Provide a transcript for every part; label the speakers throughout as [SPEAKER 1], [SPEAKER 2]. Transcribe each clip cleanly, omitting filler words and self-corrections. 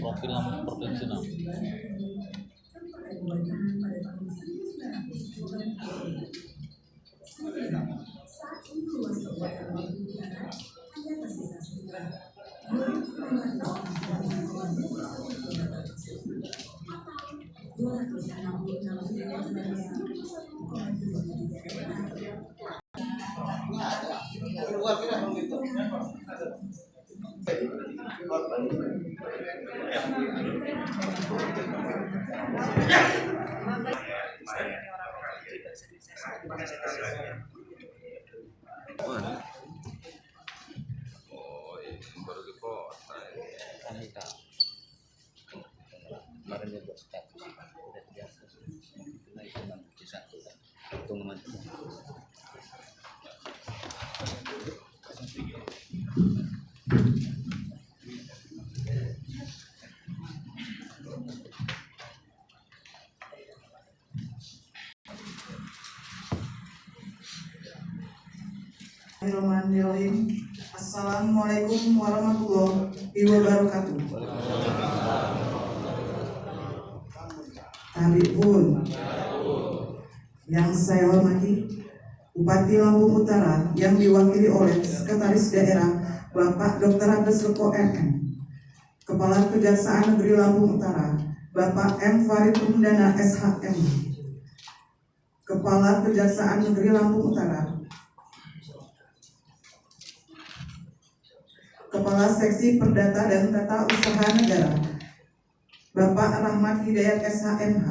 [SPEAKER 1] Profil nama provinsi nama.
[SPEAKER 2] Oh, ini baru di kota.
[SPEAKER 1] Kami tahu. Kemarin dia buat status udah biasa. Itulah itu nanti satu kan. Itu memang.
[SPEAKER 3] Bismillahirrahmanirrahim. Assalamualaikum warahmatullahi wabarakatuh. Tabipun yang saya hormati Bupati Lampung Utara yang diwakili oleh Sekretaris Daerah Bapak Dr. Andes Leko MM, Kepala Kejaksaan Negeri Lampung Utara Bapak M. Farid Rumdana SHM, Kepala Kejaksaan Negeri Lampung Utara, Kepala Seksi Perdata dan Tata Usaha Negara Bapak Rahmat Hidayat SHMH,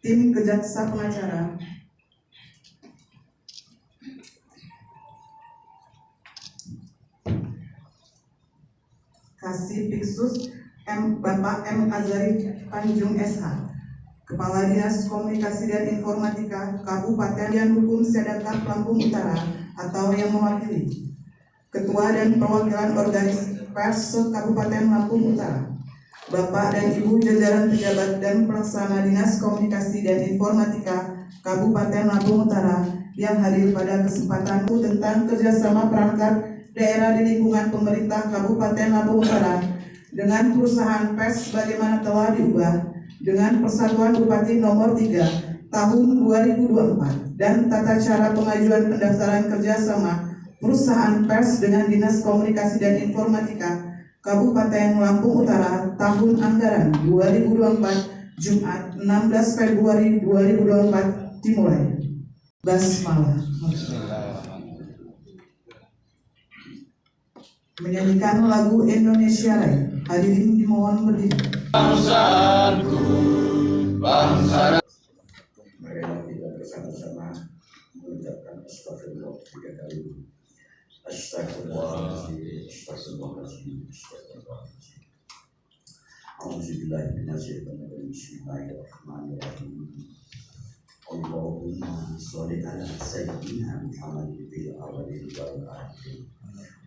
[SPEAKER 3] tim Kejaksa Pengacara, Kasipiksus Bapak M. Azari Tanjung SH, Kepala Dinas Komunikasi dan Informatika Kabupaten dan Hukum Sedangkap Lampung Utara atau yang mewakili, Ketua dan Perwakilan Organisasi Pers Kabupaten Lampung Utara, Bapak dan Ibu jajaran pejabat dan pelaksana Dinas Komunikasi dan Informatika Kabupaten Lampung Utara yang hadir pada kesempatan tentang kerjasama perangkat daerah di lingkungan pemerintah Kabupaten Lampung Utara dengan perusahaan pers bagaimana telah diubah dengan Persatuan Bupati Nomor 3 Tahun 2024 dan tata cara pengajuan pendaftaran kerjasama perusahaan pers dengan Dinas Komunikasi dan Informatika Kabupaten Lampung Utara tahun anggaran 2024 Jumat 16 Februari 2024 dimulai. Basmalah. Menyanyikan lagu Indonesia Raya. Hadirin dimohon berdiri.
[SPEAKER 2] Bangsaku, bangsa.
[SPEAKER 4] Marilah kita bersama-sama mengucapkan astagfirullah 3 kali. Astagfirullahaladzim, astagfirullahaladzim, astagfirullahaladzim. A'udzubillahi minasyaitonir rajim. Bismillahirrahmanirrahim. Allahumma sholli ala sayyidina Muhammad fil awwalin wal akhirin.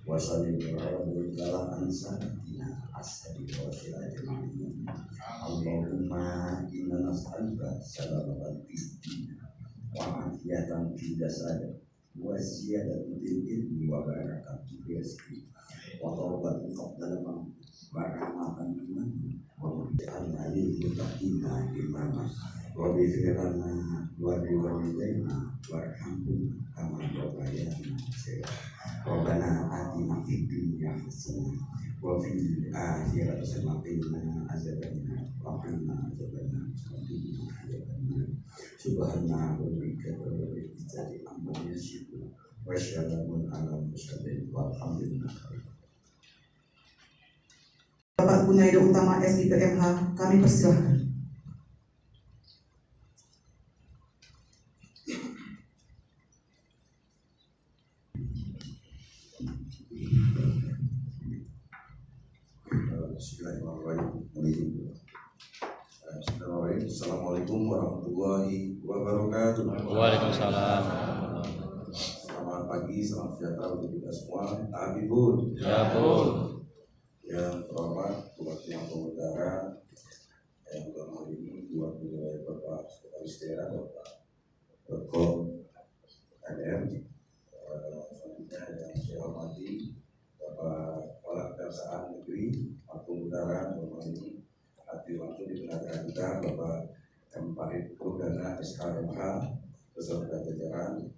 [SPEAKER 4] Wa sallim ala sayyidina ashabi wa ajma'in. Allahumma inna nas'aluka salamatan fid din wa afiyatan fid jasad wa ziyadatan fil ilmi wa barakatan fil rizqi wa tawbatan qabla al-maut wa rahmatan iman wa ja'alna lil muttaqina imama wa bi'firana wa biwalidayna warhamhum kama rabbayana shaykha. Rabbana atina fid dunya hasanah wa fil akhirati hasanah wa qina adzabannar wa qina adzabannar wa qina adzabannar. Subhana rabbika rabbil izzati amma yasifun wa salamun alal mursalin walhamdulillah.
[SPEAKER 3] Bapak Gunaido Utama SIPMH kami persilahkan.
[SPEAKER 4] Bismillahirrahmanirrahim.
[SPEAKER 5] pagi, salam sejahtera untuk kita semua. Habibun.
[SPEAKER 2] Ya pun.
[SPEAKER 5] Yang terhormat Bupati Lampung Utara, yang dalam hal ini diwakili oleh Bapak Sekretaris Daerah Bapak Rektor NM. Selanjutnya yang saya hormati Bapak Kepala Kejaksaan Negeri Lampung Utara, dalam hal ini hadir langsung di tengah-tengah kita Bapak M. Farid Purdana SKMH beserta jajaran.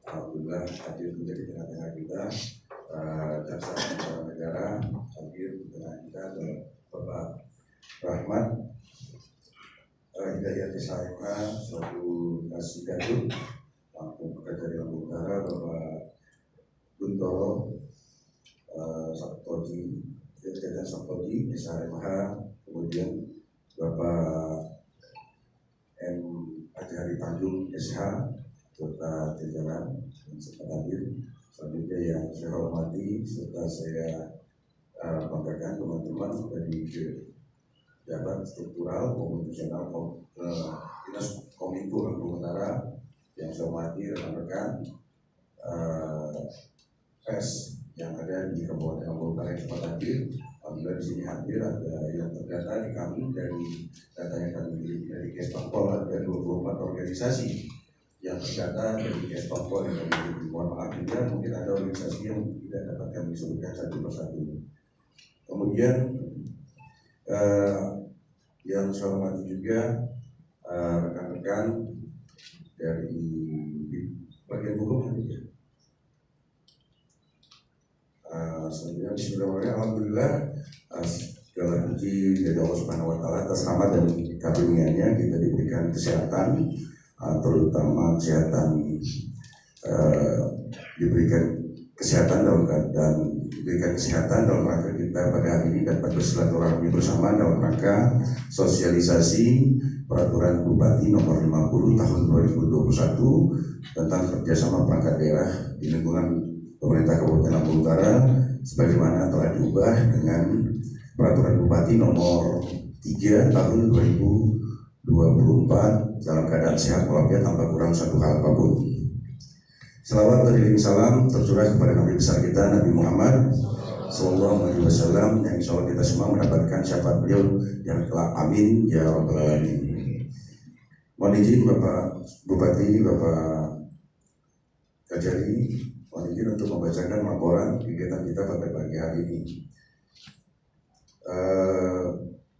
[SPEAKER 5] Alhamdulillah hadir menjadi tengah-tengah kita. Jaksa Pemerintah Negara hadir di tengah kita adalah Bapak Rahmat Hidayat SKMH selaku Kasih Gadut Lampung Pekerja di Lampung Utara, Bapak Guntoro Sabtoji Jajan Sabtoji SKMH, kemudian Bapak M. Ajari Tanjung SH serta jajaran yang sempat hadir. Selanjutnya yang saya hormati serta saya banggakan teman-teman dari jabat struktural komunisional Dinas Kominfo Lampung Utara, yang saya hormati rekan-rekan pers yang ada di Kabupaten Lampung Utara yang sempat hadir. Alhamdulillah di sini hadir ada yang terdata di kami dari data yang kami miliki dari Kesbangpol, ada 24 organisasi yang terdata dari Kesbangpol yang kami miliki. Mohon maaf juga mungkin ada organisasi yang tidak dapat kami sebutkan satu persatu. Kemudian yang saya hormati juga rekan-rekan dari bagian hukum ya. Selanjutnya bismillahirrahmanirrahim. Alhamdulillah segala puji dari Allah Subhanahu wa taala atas rahmat dan karunia-Nya kita diberikan kesehatan, terutama kesehatan diberikan kesehatan dalam rangka kita pada hari ini dapat bersilaturahmi bersama dalam rangka sosialisasi peraturan Bupati nomor 50 tahun 2021 tentang kerjasama perangkat daerah di lingkungan pemerintah Kabupaten Lampung Utara, sebagaimana telah diubah dengan peraturan Bupati nomor 3 tahun 2024 dalam keadaan sehat walafiat tanpa kurang satu hal apapun. Selawat dan salam tercurah kepada Nabi besar kita Nabi Muhammad Sallallahu Alaihi Wasallam, yang insya Allah kita semua mendapatkan syafaat beliau yang kelak, amin ya rabbal alamin. Mohon izin Bapak Bupati, Bapak Kajari, mohon izin untuk membacakan laporan kegiatan kita pada pagi hari ini.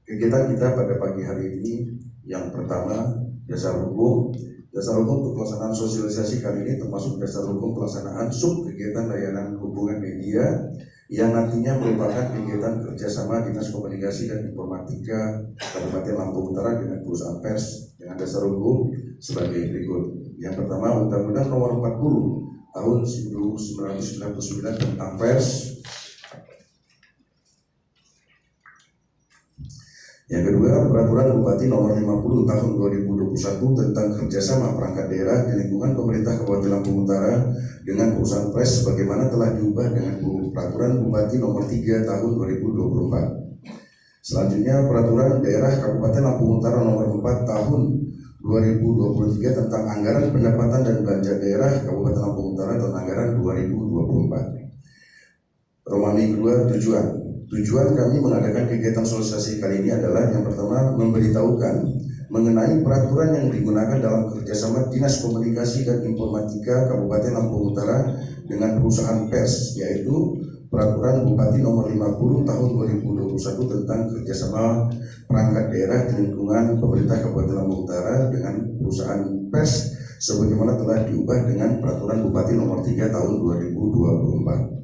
[SPEAKER 5] Kegiatan kita pada pagi hari ini yang pertama dasar hukum. Dasar hukum untuk pelaksanaan sosialisasi kali ini termasuk dasar hukum pelaksanaan sub kegiatan layanan hubungan media yang nantinya merupakan kegiatan kerjasama Dinas Komunikasi dan Informatika Kabupaten Lampung Utara dengan perusahaan pers dengan dasar hukum sebagai berikut. Yang pertama, Undang-Undang Nomor 40 Tahun 1999 tentang pers. Yang kedua, Peraturan Bupati Nomor 50 Tahun 2021 tentang kerjasama perangkat daerah di lingkungan pemerintah Kabupaten Lampung Utara dengan perusahaan pres sebagaimana telah diubah dengan Peraturan Bupati Nomor 3 Tahun 2024. Selanjutnya, Peraturan Daerah Kabupaten Lampung Utara Nomor 4 Tahun 2023 tentang anggaran pendapatan dan belanja daerah Kabupaten Lampung Utara tahun anggaran 2024. Romani kedua, Tujuan kami mengadakan kegiatan sosialisasi kali ini adalah yang pertama, memberitahukan mengenai peraturan yang digunakan dalam kerjasama Dinas Komunikasi dan Informatika Kabupaten Lampung Utara dengan perusahaan pers, yaitu Peraturan Bupati Nomor 50 Tahun 2021 tentang kerjasama perangkat daerah di lingkungan pemerintah Kabupaten Lampung Utara dengan perusahaan pers sebagaimana telah diubah dengan Peraturan Bupati Nomor 3 Tahun 2024.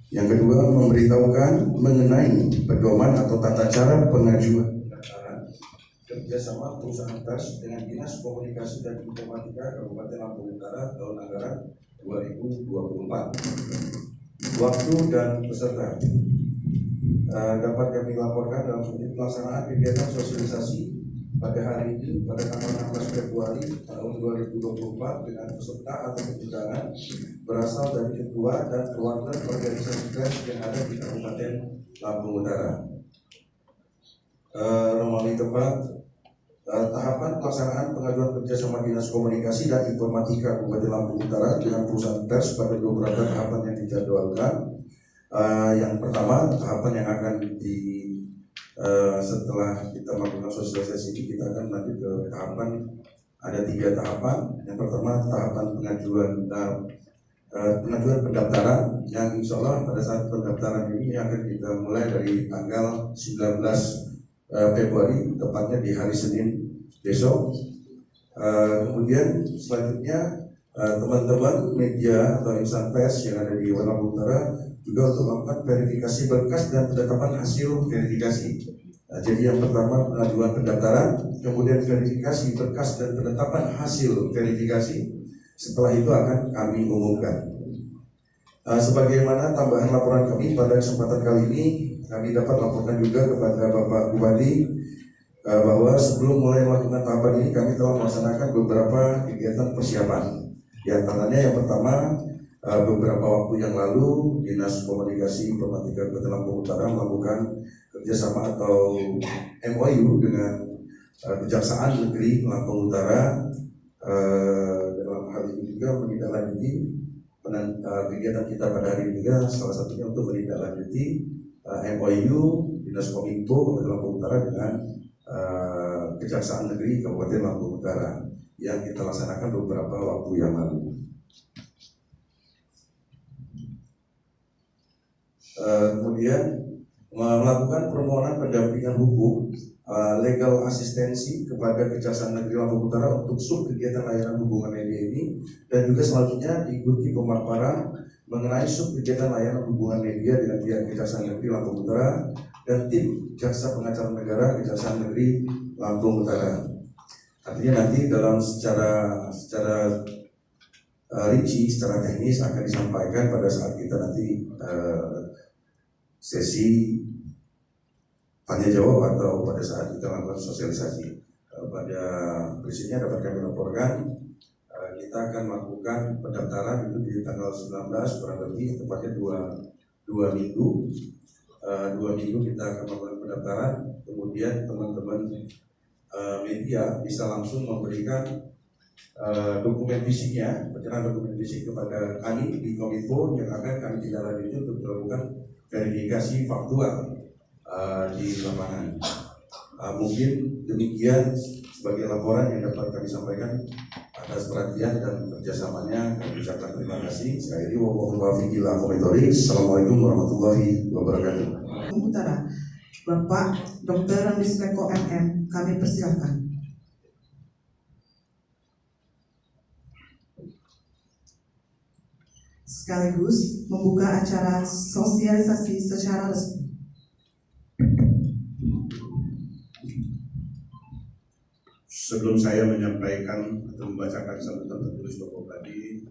[SPEAKER 5] Yang kedua, memberitahukan mengenai pedoman atau tata cara pengajuan pendaftaran kerjasama perusahaan pers dengan Dinas Komunikasi dan Informatika Kabupaten Lampung Utara tahun anggaran 2024. Waktu dan peserta dapat kami laporkan dalam pelaksanaan kegiatan sosialisasi pada hari ini pada tanggal 16 Februari tahun 2024 dengan peserta atau undangan berasal dari ketua dan perwakilan organisasi pers yang ada di Kabupaten Lampung Utara. Melalui tempat tahapan pelaksanaan pengajuan kerjasama Dinas Komunikasi dan Informatika Kabupaten Lampung Utara dengan perusahaan pers pada beberapa tahapan yang dijadwalkan. Yang pertama, tahapan yang akan setelah kita melakukan sosialisasi ini, kita akan lanjut ke tahapan, ada 3 tahapan. Yang pertama, tahapan pengajuan pendaftaran, yang insya Allah pada saat pendaftaran ini akan kita mulai dari tanggal 19 Februari, tepatnya di hari Senin besok. Kemudian selanjutnya teman-teman media atau insan pers yang ada di Lampung Utara juga untuk melakukan verifikasi berkas dan penetapan hasil verifikasi. Jadi yang pertama pengajuan pendaftaran, kemudian verifikasi berkas dan penetapan hasil verifikasi. Setelah itu akan kami umumkan. Sebagaimana tambahan laporan kami pada kesempatan kali ini, kami dapat laporkan juga kepada Bapak Bupati bahwa sebelum mulai melakukan tahapan ini kami telah melaksanakan beberapa kegiatan persiapan. Di antaranya yang pertama, beberapa waktu yang lalu Dinas Komunikasi Informatika Kabupaten Lampung Utara melakukan kerjasama atau MOU dengan Kejaksaan Negeri Lampung Utara. Dalam hal ini juga menindaklanjuti kegiatan kita pada hari ini juga, salah satunya untuk menindaklanjuti MOU Dinas Kominfo Kabupaten Lampung Utara dengan Kejaksaan Negeri Kabupaten Lampung Utara yang kita laksanakan beberapa waktu yang lalu. Kemudian melakukan permohonan pendampingan hukum legal asistensi kepada Kejaksaan Negeri Lampung Utara untuk sub kegiatan layanan hubungan media ini, dan juga selanjutnya diikuti pemaparan mengenai sub kegiatan layanan hubungan media dengan pihak Kejaksaan Negeri Lampung Utara dan tim Jaksa Pengacara Negara Kejaksaan Negeri Lampung Utara. Artinya nanti dalam secara rinci, secara teknis akan disampaikan pada saat kita nanti sesi tanya jawab atau pada saat kita melakukan sosialisasi. Pada prinsipnya dapat kami laporkan, kita akan melakukan pendaftaran itu di tanggal 19, kurang lebih tepatnya dua minggu. 2 minggu kita akan melakukan pendaftaran. Kemudian teman-teman media bisa langsung memberikan dokumen fisiknya, pencerahan dokumen fisik kepada kami di Kominfo yang akan kami tindak lanjuti untuk melakukan verifikasi faktual di lapangan. Mungkin demikian sebagai laporan yang dapat kami sampaikan. Atas perhatian dan kerjasamanya kami ucapkan terima kasih. Sekali lagi Assalamualaikum warahmatullahi wabarakatuh.
[SPEAKER 3] Utara, Bapak Dr. Randis Leko MM, kami persilakan. Sekaligus membuka acara sosialisasi secara resmi.
[SPEAKER 5] Sebelum saya menyampaikan atau membacakan sambutan tertulis Bapak tadi,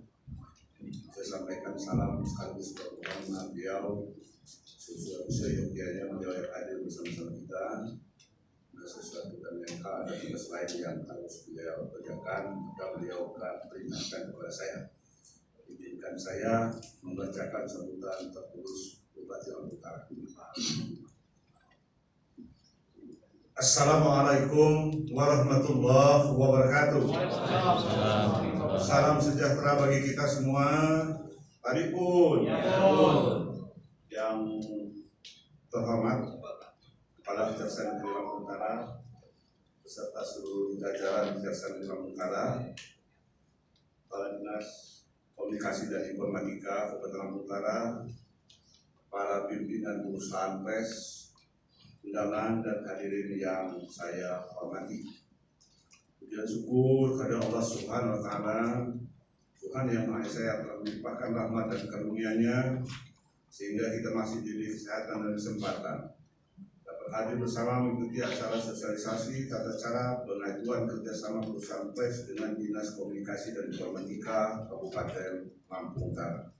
[SPEAKER 5] saya sampaikan salam sekaligus permohonan beliau seyogyanya beliau yang hadir bersama-sama kita. Ada sesuatu dan yang ada tugas lain yang harus beliau kerjakan, maka beliau akan perintahkan kepada saya. Izinkan saya membacakan sambutan tertulis Bupati Lampung Utara. Assalamualaikum warahmatullahi wabarakatuh. Salam sejahtera bagi kita semua. Tadi pun yang terhormat Kepala Kejaksaan Negeri Lampung Utara beserta seluruh jajaran Kejaksaan Negeri Lampung Utara, Kepala Dinas Komunikasi dan Informatika Kabupaten Lampung Utara, para pimpinan perusahaan pers, undangan dan hadirin yang saya hormati. Puji dan syukur kepada Allah Subhanahu wa Ta'ala, Tuhan yang Maha Esa yang telah melimpahkan rahmat dan karunia-Nya sehingga kita masih diberi kesehatan dan kesempatan dapat hadir bersama mengikuti acara sosialisasi tata cara pengajuan kerjasama perusahaan pers dengan Dinas Komunikasi dan Informatika Kabupaten Lampung Utara.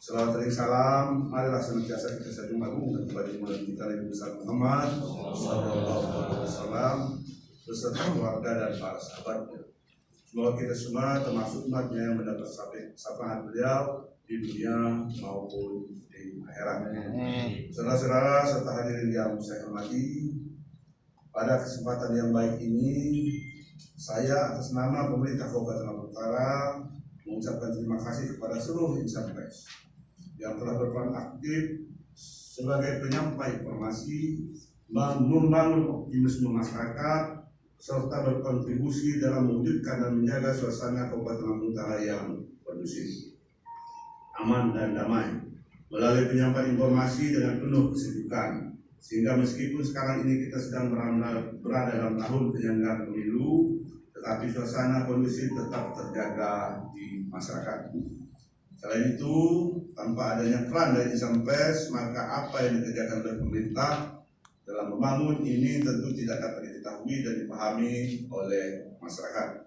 [SPEAKER 5] Salawat dan salam, marilah senantiasa kita sanjung agung kepada Junjungan kita Nabi besar Muhammad sallallahu alaihi wasallam beserta keluarga dan para sahabatnya. Semoga kita semua termasuk umatnya yang mendapat syafaat beliau di dunia maupun di akhirat. Saudara-saudara serta hadirin yang saya hormati,
[SPEAKER 6] Pada kesempatan yang baik ini, saya atas nama pemerintah Kabupaten Lampung Utara mengucapkan terima kasih kepada seluruh insan pers yang telah berperan aktif sebagai penyampai informasi, membangun optimisme masyarakat, serta berkontribusi dalam mewujudkan dan menjaga suasana Kabupaten Lampung Utara yang kondusif, aman dan damai melalui penyampaian informasi dengan penuh kesibukan. Sehingga meskipun sekarang ini kita sedang berada dalam tahun penyelenggaraan pemilu, tetapi suasana kondusif tetap terjaga di masyarakat. Selain itu, tanpa adanya peran dari insan pers, maka apa yang dikerjakan oleh pemerintah dalam membangun ini tentu tidak dapat diketahui dan dipahami oleh masyarakat.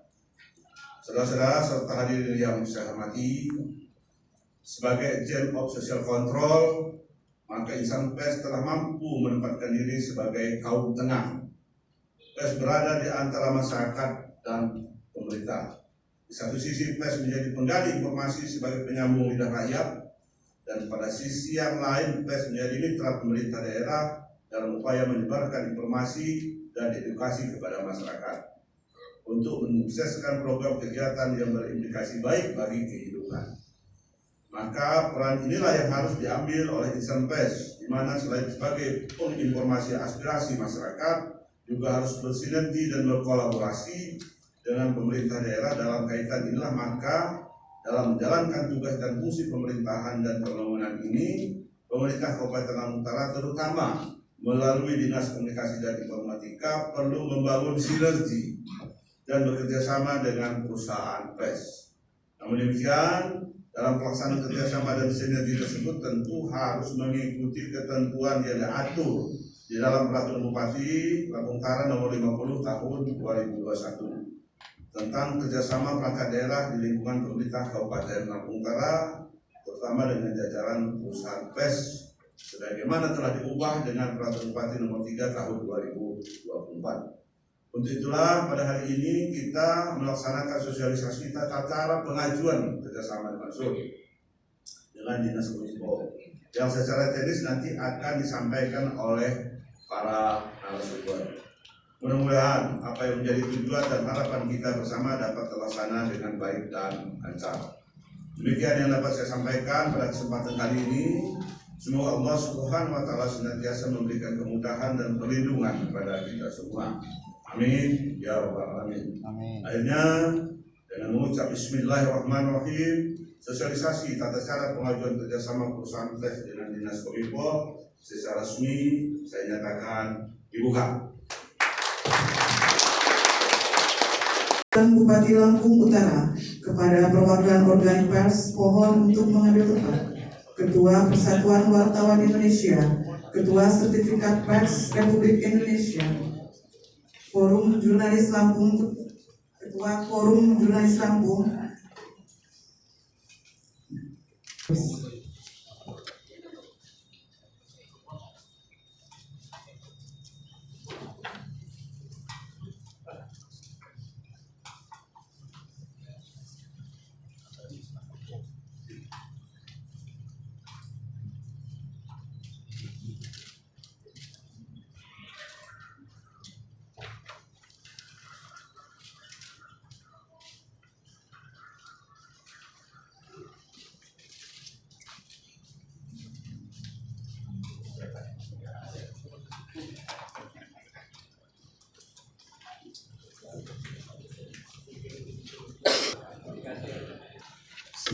[SPEAKER 6] Saudara-saudara serta hadirin yang saya hormati, sebagai agent of social control, maka insan pers telah mampu menempatkan diri sebagai kaum tengah. Pers berada di antara masyarakat dan pemerintah. Di satu sisi pers menjadi penggali informasi sebagai penyambung lidah rakyat, dan pada sisi yang lain pers menjadi mitra pemerintah daerah dalam upaya menyebarkan informasi dan edukasi kepada masyarakat untuk menyukseskan program kegiatan yang berimplikasi baik bagi kehidupan. Maka peran inilah yang harus diambil oleh insan pers, di mana selain sebagai penginformasi aspirasi masyarakat, juga harus bersinergi dan berkolaborasi dengan pemerintah daerah dalam kaitan inilah. Maka dalam menjalankan tugas dan fungsi pemerintahan dan pembangunan ini, pemerintah Kabupaten Lampung Utara terutama melalui Dinas Komunikasi dan Informatika perlu membangun sinergi dan bekerjasama dengan perusahaan pers. Namun demikian, dalam pelaksanaan kerjasama dan sinergi tersebut tentu harus mengikuti ketentuan yang diatur di dalam Peraturan Bupati Lampung Utara Nomor 50 Tahun 2021 tentang kerjasama perangkat daerah di lingkungan pemerintah Kabupaten Lampung Utara, terutama dengan jajaran perusahaan pers, sebagaimana telah diubah dengan Peraturan Bupati Nomor 3 Tahun 2024. Untuk itulah pada hari ini kita melaksanakan sosialisasi tata cara pengajuan kerjasama dimaksud dengan Dinas Kominfo yang secara teknis nanti akan disampaikan oleh para narasumber. Mudah-mudahan apa yang menjadi tujuan dan harapan kita bersama dapat terlaksana dengan baik dan lancar. Demikian yang dapat saya sampaikan pada kesempatan kali ini. Semoga Allah Subhanahu wa Ta'ala senantiasa memberikan kemudahan dan perlindungan kepada kita semua. Amin ya rabbal alamin. Akhirnya dengan mengucap Bismillahirrahmanirrahim, sosialisasi tata cara pengajuan kerjasama perusahaan pers dengan Dinas Kominfo secara resmi saya nyatakan dibuka.
[SPEAKER 3] Dan Bupati Lampung Utara kepada perwakilan organ pers mohon untuk mengambil tempat. Ketua Persatuan Wartawan Indonesia, Ketua Sertifikat Pers Republik Indonesia, Forum Jurnalis Lampung, Ketua Forum Jurnalis Lampung,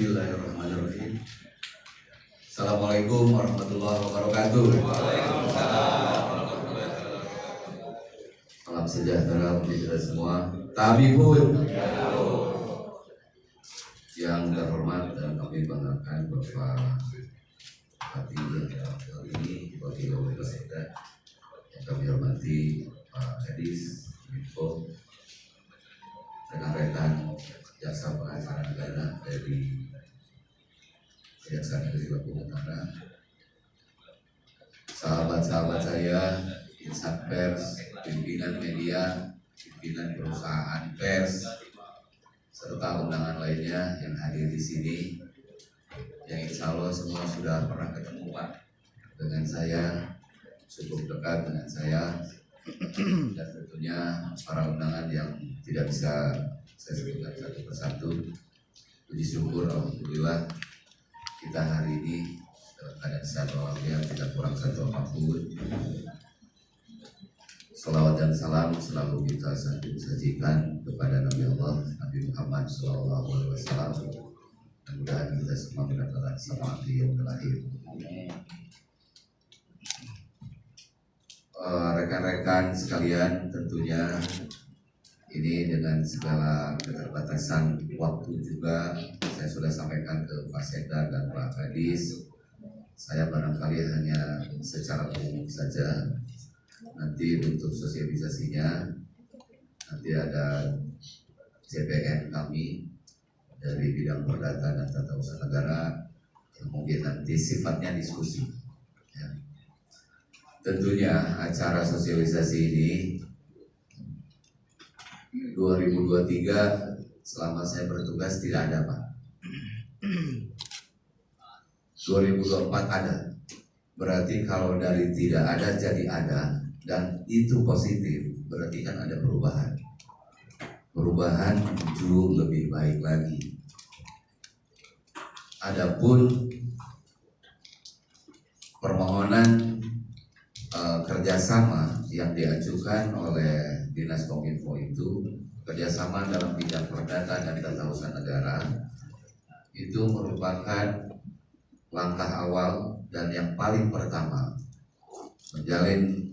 [SPEAKER 7] Bismillahirrahmanirrahim. Assalamualaikum warahmatullahi wabarakatuh. Salam sejahtera untuk kita semua. Tabibun yang terhormat dan kami banggakan Bapak Bupati yang dalam hal ini Wakil Wali Kota, yang kami hormati Pak Kadis, Info, rekan-rekan jasa pengacara negara dari Kejaksaan Negeri Lampung Utara, sahabat-sahabat saya, insan pers, pimpinan media, pimpinan perusahaan pers, serta undangan lainnya yang hadir di sini, yang insya Allah semua sudah pernah ketemu Pak dengan saya, cukup dekat dengan saya, dan tentunya para undangan yang tidak bisa saya sebutkan satu persatu. Puji syukur alhamdulillah kita hari ini dalam keadaan sehat walafiat, tidak kurang satu apapun. Salawat dan salam selalu kita sajikan kepada Nabi Allah Nabi Muhammad SAW. Mudah-mudahan kita semua mendapatkan selamat di yang terakhir. Rekan-rekan sekalian, tentunya ini dengan segala keterbatasan waktu juga saya sudah sampaikan ke Pak Sekda dan Pak Kadis. Saya barangkali hanya secara umum saja. Nanti untuk sosialisasinya nanti ada CPN kami dari bidang perdata dan tata usaha negara yang mungkin nanti sifatnya diskusi. Ya. Tentunya acara sosialisasi ini 2023 selama saya bertugas tidak ada, Pak. 2024 ada. Berarti kalau dari tidak ada jadi ada dan itu positif, berarti kan ada perubahan. Perubahan menuju lebih baik lagi. Adapun permohonan kerjasama yang diajukan oleh Dinas Kominfo itu kerjasama dalam bidang perdata dan tata usaha negara itu merupakan langkah awal dan yang paling pertama menjalin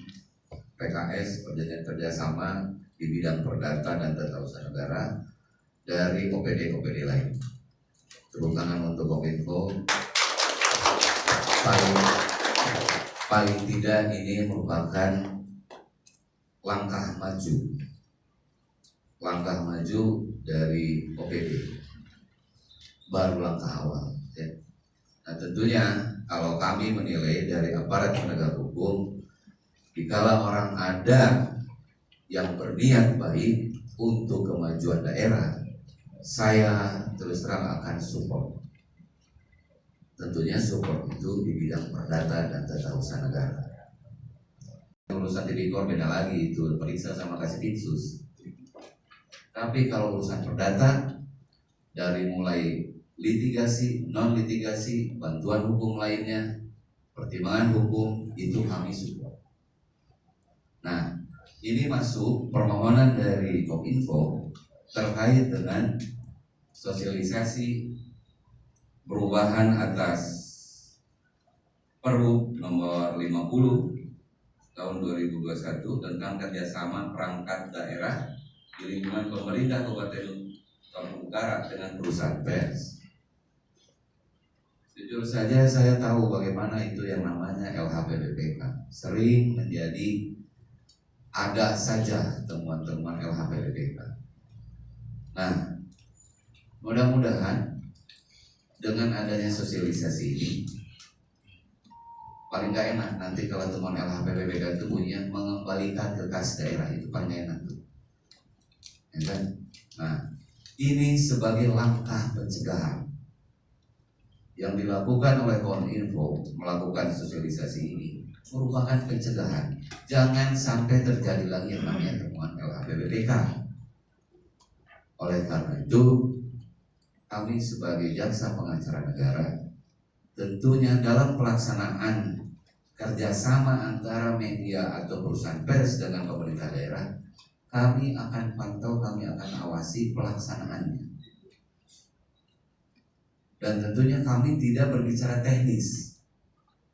[SPEAKER 7] PKS perjanjian kerjasama di bidang perdata dan tata usaha negara dari OPD-OPD lain. Tepuk tangan untuk Kominfo. Paling tidak ini merupakan langkah maju dari OPD, baru langkah awal. Ya. Nah tentunya kalau kami menilai dari aparat penegak hukum, dikala orang ada yang berniat baik untuk kemajuan daerah, saya terus terang akan support. Tentunya support itu di bidang perdata dan tata usaha negara. Urusan tipikor beda lagi, itu periksa sama kasih tipsus. Tapi kalau urusan perdata, dari mulai litigasi, non litigasi, bantuan hukum lainnya, pertimbangan hukum itu kami support. Nah, ini masuk permohonan dari Kominfo terkait dengan sosialisasi perubahan atas Perhub nomor 50 tahun 2021 tentang kerjasama perangkat daerah di lingkungan pemerintah Kabupaten Lampung Utara dengan perusahaan pers. Jujur saja saya tahu bagaimana itu yang namanya LHPPPK. Sering menjadi ada saja temuan-temuan LHPPPK. Nah, mudah-mudahan dengan adanya sosialisasi ini paling gak enak nanti kalau temuan LHPPPK itu punya mengembalikan ke kas daerah, itu paling gak enak tuh. Ya kan? Nah, ini sebagai langkah pencegahan yang dilakukan oleh Kominfo melakukan sosialisasi ini merupakan pencegahan. Jangan sampai terjadi lagi yang namanya temuan LHPPPK. Oleh karena itu, kami sebagai jaksa pengacara negara tentunya dalam pelaksanaan kerjasama antara media atau perusahaan pers dengan pemerintah daerah, kami akan pantau, kami akan awasi pelaksanaannya. Dan tentunya kami tidak berbicara teknis,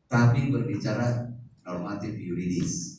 [SPEAKER 7] tapi berbicara normatif yuridis.